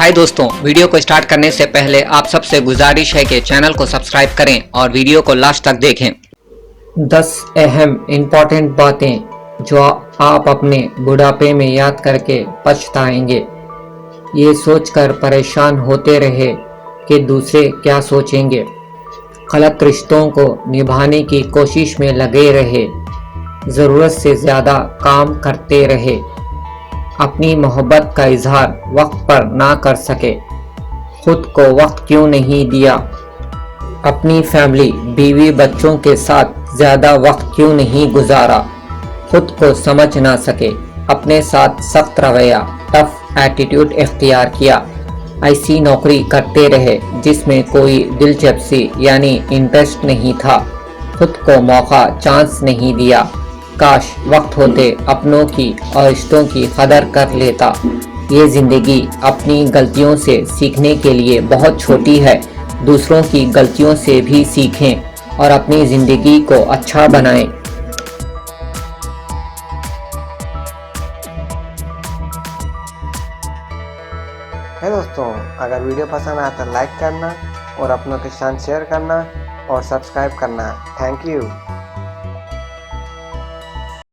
हाय दोस्तों, वीडियो को स्टार्ट करने से पहले आप सबसे गुजारिश है कि चैनल को सब्सक्राइब करें और वीडियो को लास्ट तक देखें। 10 अहम इम्पॉर्टेंट बातें जो आप अपने बुढ़ापे में याद करके पछताएंगे। ये सोचकर परेशान होते रहे कि दूसरे क्या सोचेंगे। गलत रिश्तों को निभाने की कोशिश में लगे रहे, ज़रूरत से ज़्यादा काम करते रहे, अपनी मोहब्बत का इजहार वक्त पर ना कर सके, खुद को वक्त क्यों नहीं दिया, अपनी फैमिली बीवी बच्चों के साथ ज़्यादा वक्त क्यों नहीं गुजारा, खुद को समझ ना सके, अपने साथ सख्त रवैया टफ एटीट्यूड इख्तियार किया, ऐसी नौकरी करते रहे जिसमें कोई दिलचस्पी यानी इंटरेस्ट नहीं था, खुद को मौका चांस नहीं दिया, काश वक्त होते अपनों की और रिश्तों की कदर कर लेता। ये ज़िंदगी अपनी गलतियों से सीखने के लिए बहुत छोटी है। दूसरों की गलतियों से भी सीखें और अपनी ज़िंदगी को अच्छा बनाएं। है दोस्तों, अगर वीडियो पसंद आया तो लाइक करना और अपनों के साथ शेयर करना और सब्सक्राइब करना। Thank you.